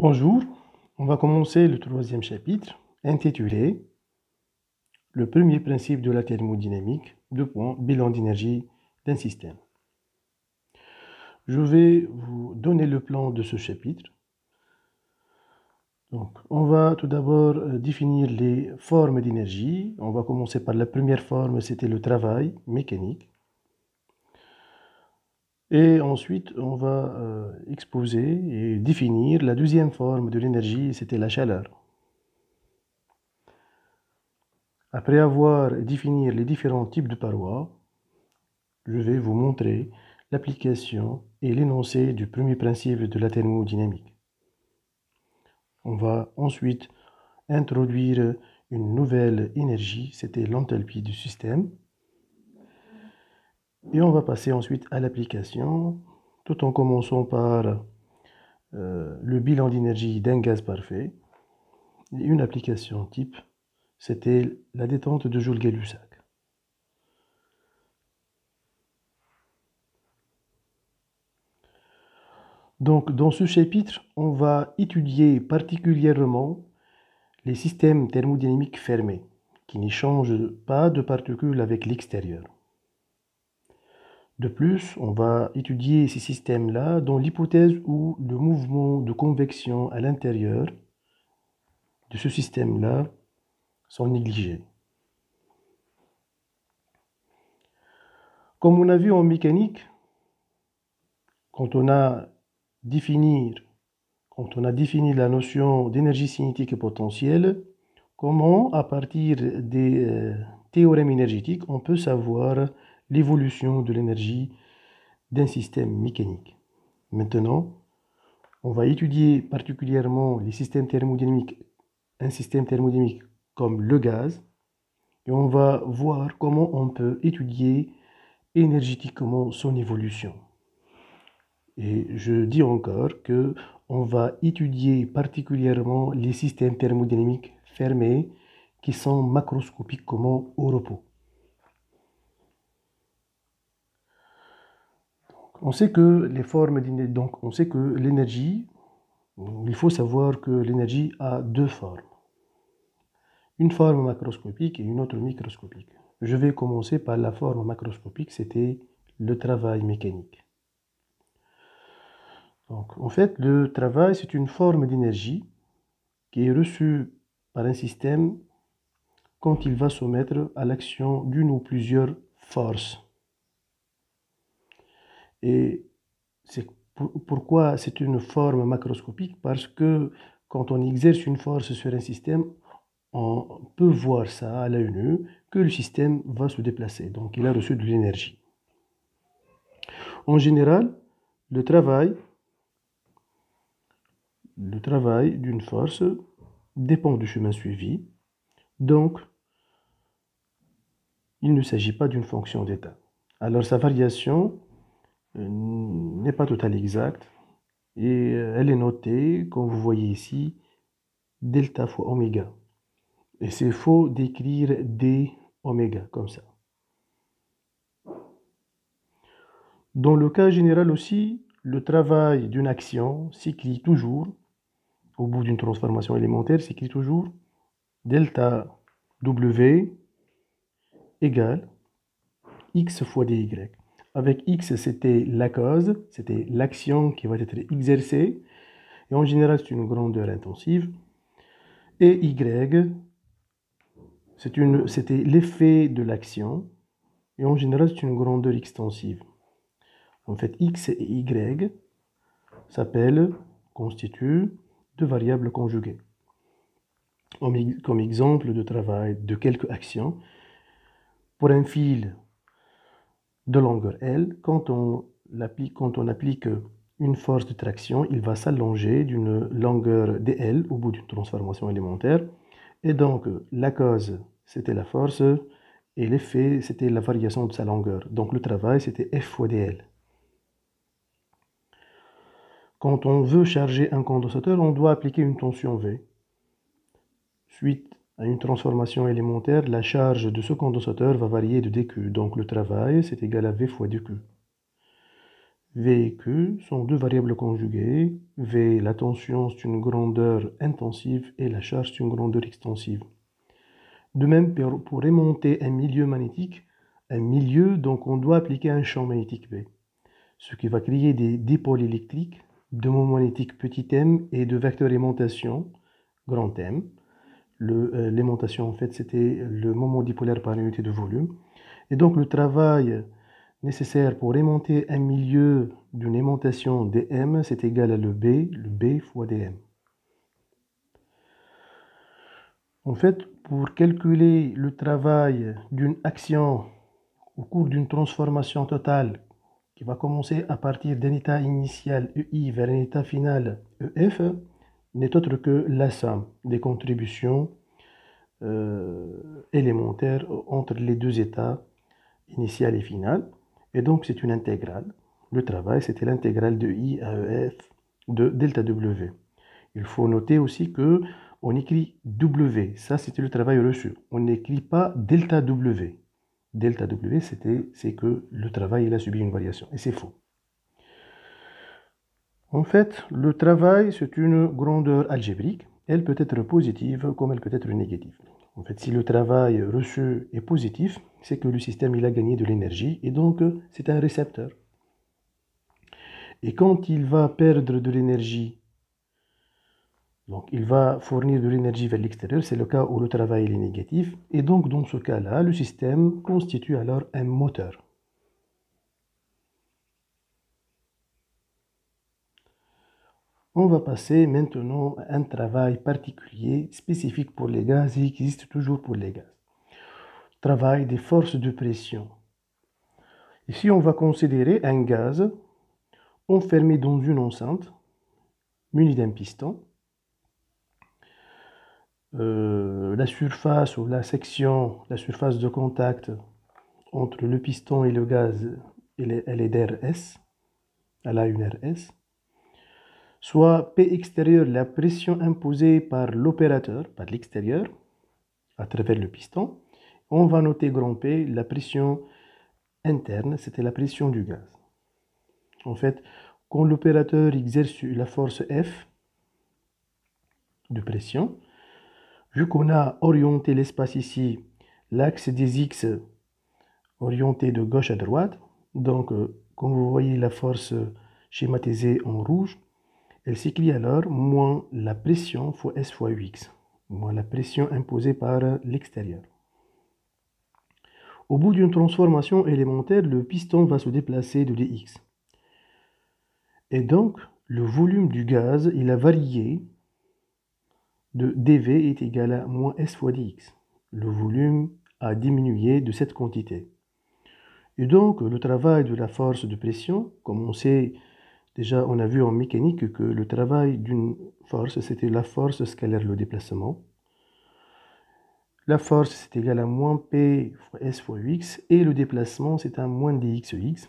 Bonjour, on va commencer le troisième chapitre intitulé Le premier principe de la thermodynamique, bilan d'énergie d'un système. Je vais vous donner le plan de ce chapitre. Donc, on va tout d'abord définir les formes d'énergie. On va commencer par la première forme, c'était le travail mécanique. Et ensuite, on va exposer et définir la deuxième forme de l'énergie, c'était la chaleur. Après avoir défini les différents types de parois, je vais vous montrer l'application et l'énoncé du premier principe de la thermodynamique. On va ensuite introduire une nouvelle énergie, c'était l'enthalpie du système. Et on va passer ensuite à l'application, tout en commençant par le bilan d'énergie d'un gaz parfait. Et une application type, c'était la détente de Joule-Gay-Lussac. Donc, dans ce chapitre, on va étudier particulièrement les systèmes thermodynamiques fermés, qui n'échangent pas de particules avec l'extérieur. De plus, on va étudier ces systèmes-là dans l'hypothèse où le mouvement de convection à l'intérieur de ce système-là sont négligés. Comme on a vu en mécanique, quand on a défini la notion d'énergie cinétique et potentielle, comment, à partir des théorèmes énergétiques, on peut savoir l'évolution de l'énergie d'un système mécanique. Maintenant, on va étudier particulièrement les systèmes thermodynamiques, un système thermodynamique comme le gaz, et on va voir comment on peut étudier énergétiquement son évolution. Et je dis encore que on va étudier particulièrement les systèmes thermodynamiques fermés qui sont macroscopiquement au repos. On sait que les formes d'énergie, donc on sait que l'énergie, il faut savoir que l'énergie a deux formes. Une forme macroscopique et une autre microscopique. Je vais commencer par la forme macroscopique, c'était le travail mécanique. Donc, en fait, le travail, c'est une forme d'énergie qui est reçue par un système quand il va soumettre à l'action d'une ou plusieurs forces. Et c'est pourquoi c'est une forme macroscopique? Parce que quand on exerce une force sur un système, on peut voir ça à l'œil nu, que le système va se déplacer. Donc il a reçu de l'énergie. En général, le travail d'une force dépend du chemin suivi. Donc, il ne s'agit pas d'une fonction d'état. Alors sa variation n'est pas tout à fait exacte et elle est notée, comme vous voyez ici, delta fois oméga. Et c'est faux d'écrire d oméga comme ça. Dans le cas général aussi, le travail d'une action s'écrit toujours, au bout d'une transformation élémentaire, s'écrit toujours delta W égale x fois dy. Avec x, c'était la cause, c'était l'action qui va être exercée, et en général, c'est une grandeur intensive. Et y, c'était l'effet de l'action, et en général, c'est une grandeur extensive. En fait, x et y constituent deux variables conjuguées. Comme exemple de travail de quelques actions, pour un fil de longueur L, quand on applique une force de traction, il va s'allonger d'une longueur dL au bout d'une transformation élémentaire. Et donc, la cause, c'était la force, et l'effet, c'était la variation de sa longueur. Donc, le travail, c'était F fois dL. Quand on veut charger un condensateur, on doit appliquer une tension V. Suite à une transformation élémentaire, la charge de ce condensateur va varier de dQ. Donc, le travail, c'est égal à V fois dQ. V et Q sont deux variables conjuguées. V, la tension, c'est une grandeur intensive et la charge, c'est une grandeur extensive. De même, pour remonter un milieu magnétique, donc on doit appliquer un champ magnétique B, ce qui va créer des dipôles électriques, de moment magnétique petit m et de vecteur aimantation grand M. L'aimantation, en fait, c'était le moment dipolaire par unité de volume. Et donc, le travail nécessaire pour aimanter un milieu d'une aimantation dm, c'est égal à le B fois dm. En fait, pour calculer le travail d'une action au cours d'une transformation totale qui va commencer à partir d'un état initial EI vers un état final EF, n'est autre que la somme des contributions élémentaires entre les deux états initial et final. Et donc, c'est une intégrale. Le travail, c'était l'intégrale de I à EF de delta W. Il faut noter aussi que on écrit W. Ça, c'était le travail reçu. On n'écrit pas delta W. Delta W, c'est que le travail il a subi une variation. Et c'est faux. En fait, le travail, c'est une grandeur algébrique. Elle peut être positive comme elle peut être négative. En fait, si le travail reçu est positif, c'est que le système il a gagné de l'énergie et donc c'est un récepteur. Et quand il va perdre de l'énergie, donc il va fournir de l'énergie vers l'extérieur, c'est le cas où le travail est négatif. Et donc dans ce cas-là, le système constitue alors un moteur. On va passer maintenant à un travail particulier, spécifique pour les gaz et qui existe toujours pour les gaz. Travail des forces de pression. Ici, on va considérer un gaz enfermé dans une enceinte, muni d'un piston. La surface ou la section, la surface de contact entre le piston et le gaz, elle est d'RS, elle a une RS. Soit P extérieur, la pression imposée par l'opérateur, par l'extérieur, à travers le piston. On va noter grand P, la pression interne, c'était la pression du gaz. En fait, quand l'opérateur exerce la force F de pression, vu qu'on a orienté l'espace ici, l'axe des X orienté de gauche à droite, donc comme vous voyez la force schématisée en rouge, elle s'écrit alors moins la pression fois S fois Ux, moins la pression imposée par l'extérieur. Au bout d'une transformation élémentaire, le piston va se déplacer de dx. Et donc, le volume du gaz, il a varié de dV est égal à moins S fois dx. Le volume a diminué de cette quantité. Et donc, le travail de la force de pression, comme on sait, déjà on a vu en mécanique que le travail d'une force, c'était la force scalaire, le déplacement. La force, c'est égal à moins P fois S fois Ux, et le déplacement, c'est un moins dxx.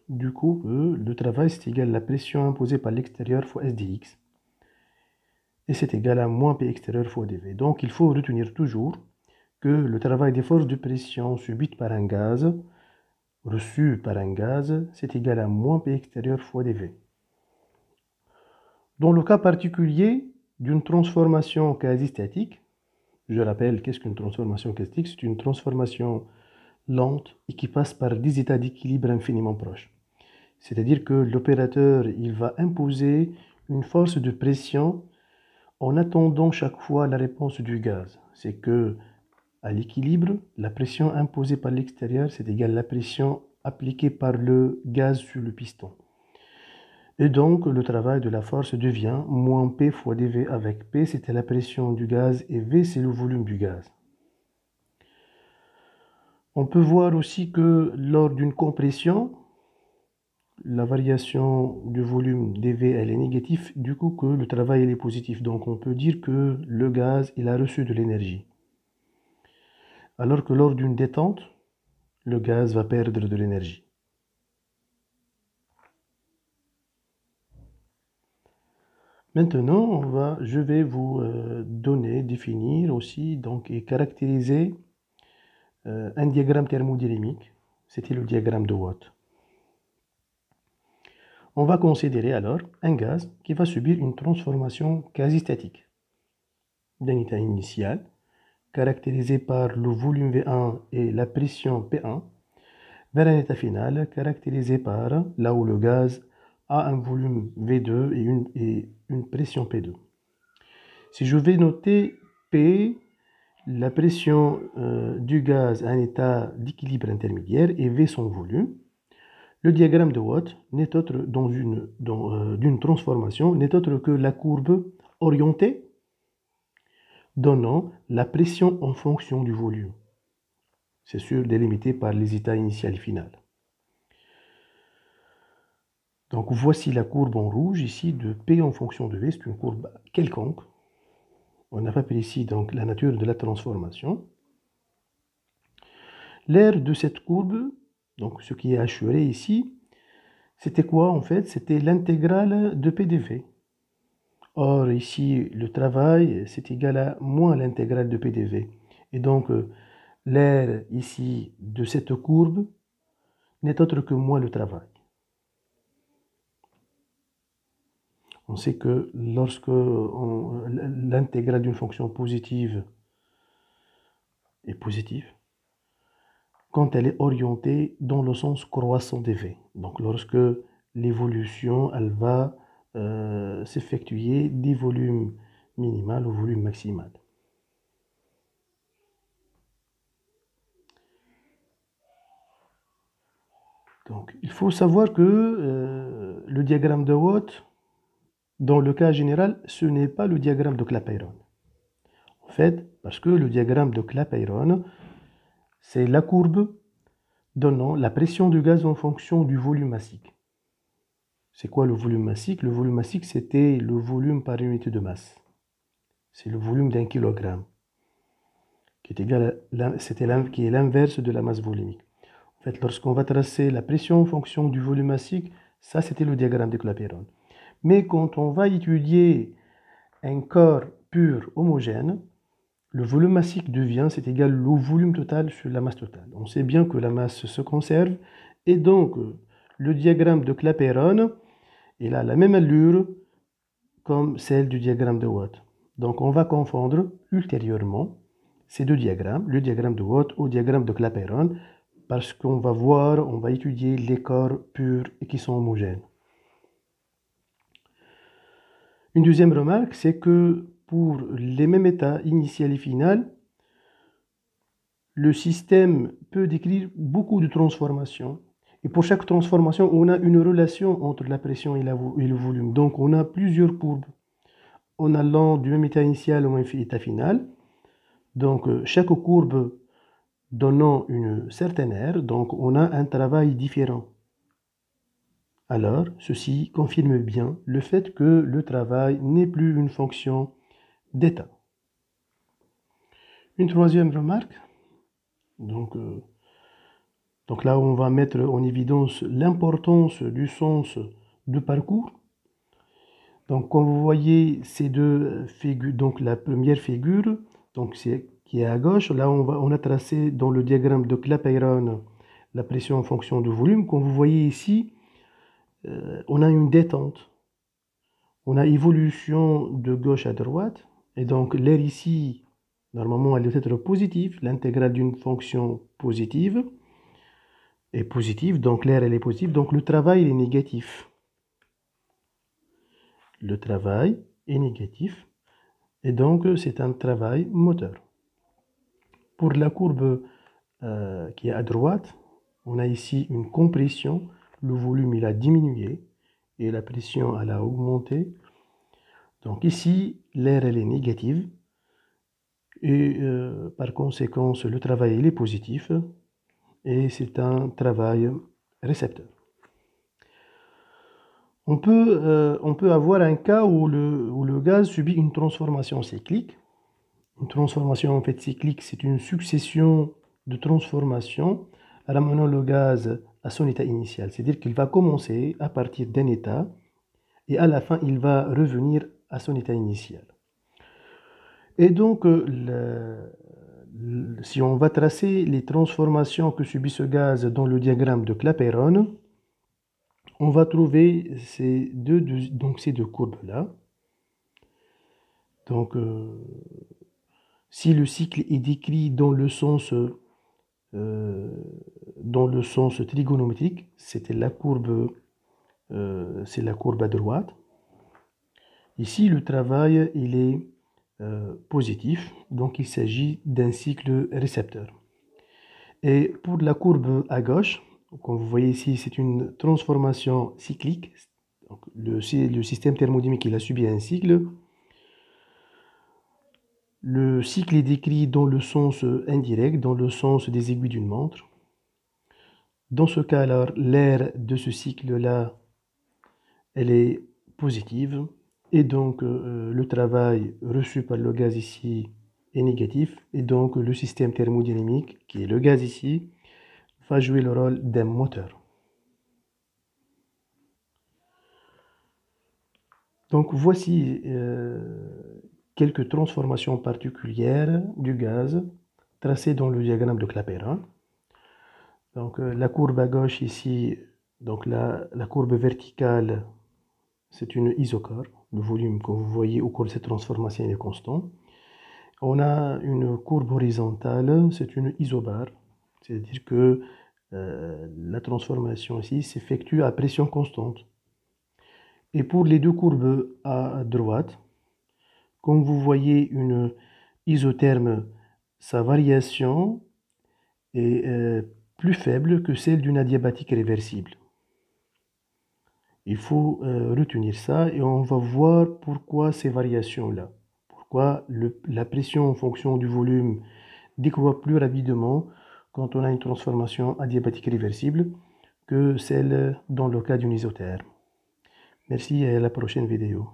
Du coup, le travail, c'est égal à la pression imposée par l'extérieur fois S dx. Et c'est égal à moins P extérieur fois dV. Donc, il faut retenir toujours que le travail des forces de pression subites par un gaz, reçu par un gaz, c'est égal à moins P extérieur fois dV. Dans le cas particulier d'une transformation quasi-statique, je rappelle, qu'est-ce qu'une transformation quasi-statique? C'est une transformation lente et qui passe par des états d'équilibre infiniment proches. C'est-à-dire que l'opérateur, il va imposer une force de pression en attendant chaque fois la réponse du gaz. C'est que à l'équilibre, la pression imposée par l'extérieur, c'est égal à la pression appliquée par le gaz sur le piston. Et donc, le travail de la force devient moins P fois dV avec P, c'était la pression du gaz, et V, c'est le volume du gaz. On peut voir aussi que lors d'une compression, la variation du volume dV, elle est négative, du coup que le travail est positif. Donc on peut dire que le gaz, il a reçu de l'énergie. Alors que lors d'une détente, le gaz va perdre de l'énergie. Maintenant, je vais vous définir aussi donc, et caractériser un diagramme thermodynamique. C'était le diagramme de Watt. On va considérer alors un gaz qui va subir une transformation quasi-statique d'un état initial caractérisé par le volume V1 et la pression P1 vers un état final caractérisé par là où le gaz a un volume V2 et une pression P2. Si je vais noter P, la pression du gaz à un état d'équilibre intermédiaire et V son volume, le diagramme de Watt n'est autre d'une transformation n'est autre que la courbe orientée donnant la pression en fonction du volume. C'est sûr, délimité par les états initial et final. Donc voici la courbe en rouge ici de P en fonction de V, c'est une courbe quelconque. On n'a pas pris ici donc la nature de la transformation. L'aire de cette courbe, donc ce qui est assuré ici, c'était quoi en fait? C'était l'intégrale de P dV. Or ici, le travail, c'est égal à moins l'intégrale de P dV. Et donc, l'aire ici de cette courbe n'est autre que moins le travail. On sait que lorsque l'intégrale d'une fonction positive est positive, quand elle est orientée dans le sens croissant des V. Donc lorsque l'évolution, elle va s'effectuer des volumes minimal au volume maximal. Donc il faut savoir que le diagramme de Watt, dans le cas général, ce n'est pas le diagramme de Clapeyron. En fait, parce que le diagramme de Clapeyron, c'est la courbe donnant la pression du gaz en fonction du volume massique. C'est quoi le volume massique? Le volume massique, c'était le volume par unité de masse. C'est le volume d'un kilogramme, qui est égal qui est l'inverse de la masse volumique. En fait, lorsqu'on va tracer la pression en fonction du volume massique, ça c'était le diagramme de Clapeyron. Mais quand on va étudier un corps pur homogène, le volume massique devient, c'est égal au volume total sur la masse totale. On sait bien que la masse se conserve, et donc le diagramme de Clapeyron, il a la même allure comme celle du diagramme de Watt. Donc on va confondre ultérieurement ces deux diagrammes, le diagramme de Watt au diagramme de Clapeyron, parce qu'on va voir, on va étudier les corps purs et qui sont homogènes. Une deuxième remarque, c'est que pour les mêmes états initial et final, le système peut décrire beaucoup de transformations. Et pour chaque transformation, on a une relation entre la pression et le volume. Donc on a plusieurs courbes en allant du même état initial au même état final. Donc chaque courbe donnant une certaine aire, donc on a un travail différent. Alors, ceci confirme bien le fait que le travail n'est plus une fonction d'état. Une troisième remarque, donc là on va mettre en évidence l'importance du sens de parcours. Donc quand vous voyez ces deux figures, donc la première figure, donc qui est à gauche, là on a tracé dans le diagramme de Clapeyron la pression en fonction du volume. Comme vous voyez ici, on a une détente. On a évolution de gauche à droite. Et donc l'aire ici, normalement, elle doit être positive. L'intégrale d'une fonction positive est positive. Donc l'aire, elle est positive. Donc le travail est négatif. Le travail est négatif. Et donc c'est un travail moteur. Pour la courbe qui est à droite, on a ici une compression. Le volume, il a diminué. Et la pression, elle a augmenté. Donc ici, l'air, elle est négative. Et par conséquent, le travail, il est positif. Et c'est un travail récepteur. On peut avoir un cas où le gaz subit une transformation cyclique. Une transformation en fait cyclique, c'est une succession de transformations ramenant le gaz à son état initial. C'est-à-dire qu'il va commencer à partir d'un état et à la fin, il va revenir à son état initial. Et donc, si on va tracer les transformations que subit ce gaz dans le diagramme de Clapeyron, on va trouver ces deux courbes-là. Donc, si le cycle est décrit dans le sens trigonométrique, c'est la courbe à droite. Ici, le travail il est positif, donc il s'agit d'un cycle récepteur. Et pour la courbe à gauche, comme vous voyez ici, c'est une transformation cyclique. Donc, le système thermodynamique il a subi un cycle. Le cycle est décrit dans le sens indirect, dans le sens des aiguilles d'une montre. Dans ce cas, alors, l'aire de ce cycle-là, elle est positive. Et donc, le travail reçu par le gaz ici est négatif. Et donc, le système thermodynamique, qui est le gaz ici, va jouer le rôle d'un moteur. Donc, voici quelques transformations particulières du gaz tracées dans le diagramme de Clapeyron. Donc, la courbe à gauche ici, donc la courbe verticale, c'est une isochore. Le volume que vous voyez au cours de cette transformation est constant. On a une courbe horizontale, c'est une isobare. C'est-à-dire que la transformation ici s'effectue à pression constante. Et pour les deux courbes à droite, comme vous voyez une isotherme, sa variation est plus faible que celle d'une adiabatique réversible. Il faut retenir ça et on va voir pourquoi ces variations-là. Pourquoi la pression en fonction du volume décroît plus rapidement quand on a une transformation adiabatique réversible que celle dans le cas d'une isotherme. Merci et à la prochaine vidéo.